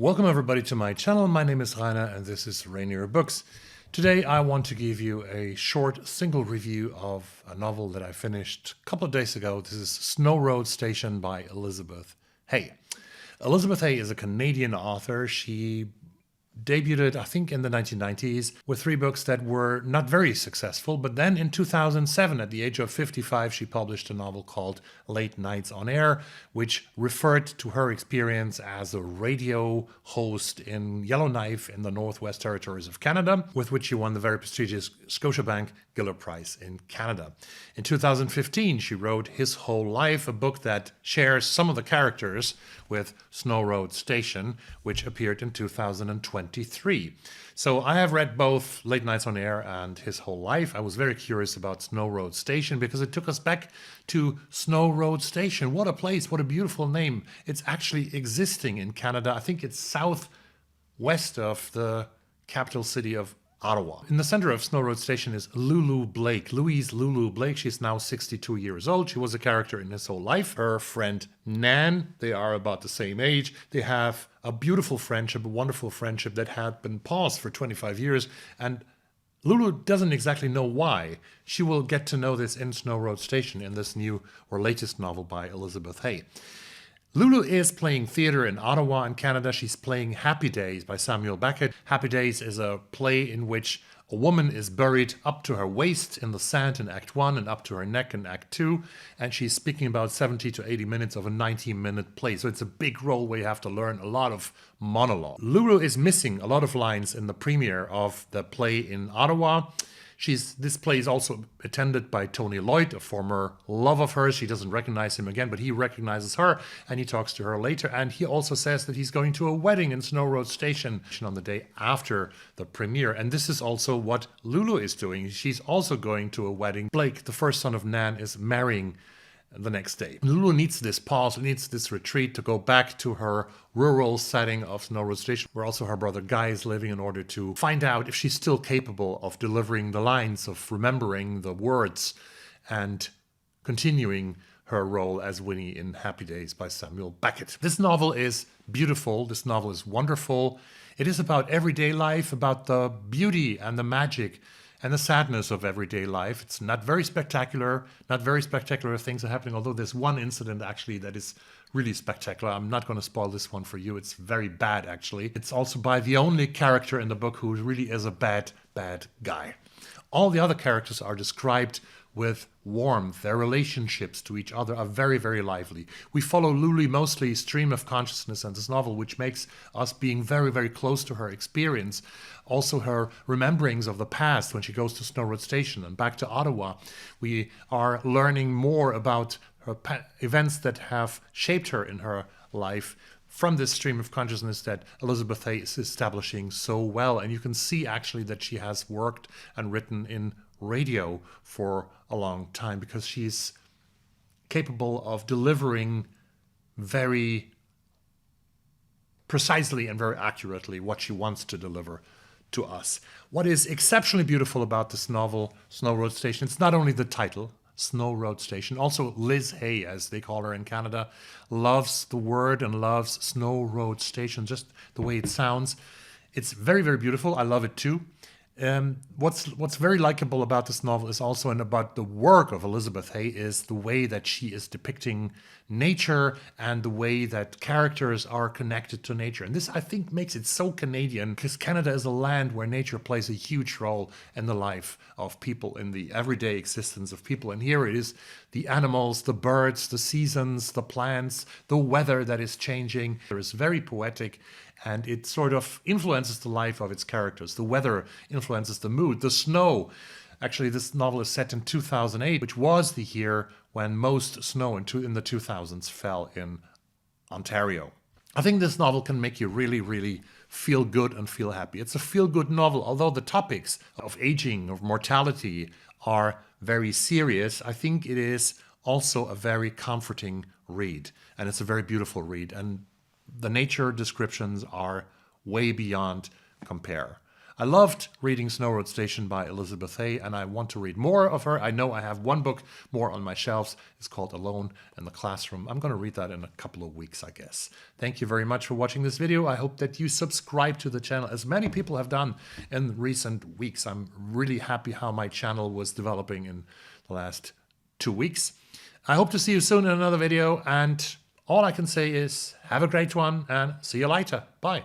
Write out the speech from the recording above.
Welcome everybody to my channel. My name is Rainer and this is Rainier Books. Today I want to give you a short single review of a novel that I finished a couple of days ago. This is Snow Road Station by Elizabeth Hay. Elizabeth Hay is a Canadian author. She debuted, I think, in the 1990s with 3 books that were not very successful. But then in 2007, at the age of 55, she published a novel called Late Nights on Air, which referred to her experience as a radio host in Yellowknife in the Northwest Territories of Canada, with which she won the very prestigious Scotiabank Giller Prize in Canada. In 2015, she wrote His Whole Life, a book that shares some of the characters with Snow Road Station, which appeared in 2023. So I have read both Late Nights on Air and His Whole Life. I was very curious about Snow Road Station because it took us back to Snow Road Station. What a place, what a beautiful name. It's actually existing in Canada. I think it's southwest of the capital city of Ottawa. In the center of Snow Road Station is Lulu Blake, Louise Lulu Blake. She's now 62 years old. She was a character in His Whole Life. Her friend Nan, they are about the same age. They have a beautiful friendship, a wonderful friendship that had been paused for 25 years. And Lulu doesn't exactly know why. She will get to know this in Snow Road Station in this new or latest novel by Elizabeth Hay. Lulu is playing theater in Ottawa in Canada. She's playing Happy Days by Samuel Beckett. Happy Days is a play in which a woman is buried up to her waist in the sand in Act 1 and up to her neck in Act 2. And she's speaking about 70 to 80 minutes of a 90-minute play. So it's a big role where you have to learn a lot of monologue. Lulu is missing a lot of lines in the premiere of the play in Ottawa. This play is also attended by Tony Lloyd, a former love of hers. She doesn't recognize him again, but he recognizes her and he talks to her later. And he also says that he's going to a wedding in Snow Road Station on the day after the premiere. And this is also what Lulu is doing. She's also going to a wedding. Blake, the first son of Nan, is marrying the next day. Lulu needs this pause, needs this retreat to go back to her rural setting of Snow Road Station, where also her brother Guy is living, in order to find out if she's still capable of delivering the lines, of remembering the words, and continuing her role as Winnie in Happy Days by Samuel Beckett. This novel is beautiful. This novel is wonderful. It is about everyday life, about the beauty and the magic and the sadness of everyday life. It's not very spectacular. Not very spectacular things are happening, although there's one incident actually that is really spectacular. I'm not going to spoil this one for you. It's very bad, actually. It's also by the only character in the book who really is a bad guy. All the other characters are described with warmth. Their relationships to each other are very, very lively. We follow Lulu mostly stream of consciousness in this novel, which makes us being very, very close to her experience. Also her rememberings of the past when she goes to Snow Road Station and back to Ottawa. We are learning more about her events that have shaped her in her life from this stream of consciousness that Elizabeth Hay is establishing so well. And you can see actually that she has worked and written in radio for a long time, because she's capable of delivering very precisely and very accurately what she wants to deliver to us. What is exceptionally beautiful about this novel, Snow Road Station, it's not only the title, Snow Road Station. Also, Liz Hay, as they call her in Canada, loves the word and loves Snow Road Station, just the way it sounds. It's very, very beautiful. I love it too. What's very likable about this novel is also, and about the work of Elizabeth Hay, is the way that she is depicting nature and the way that characters are connected to nature. And this, I think, makes it so Canadian, because Canada is a land where nature plays a huge role in the life of people, in the everyday existence of people. And here it is the animals, the birds, the seasons, the plants, the weather that is changing. It is very poetic, and it sort of influences the life of its characters. The weather influences the mood. The snow. Actually, this novel is set in 2008, which was the year when most snow in the 2000s fell in Ontario. I think this novel can make you really, really feel good and feel happy. It's a feel-good novel, although the topics of aging, of mortality, are very serious. I think it is also a very comforting read, and it's a very beautiful read. And the nature descriptions are way beyond compare. I loved reading Snow Road Station by Elizabeth Hay, and I want to read more of her. I know I have one book more on my shelves. It's called Alone in the Classroom. I'm going to read that in a couple of weeks, I guess. Thank you very much for watching this video. I hope that you subscribe to the channel, as many people have done in recent weeks. I'm really happy how my channel was developing in the last 2 weeks. I hope to see you soon in another video, and all I can say is have a great one and see you later. Bye.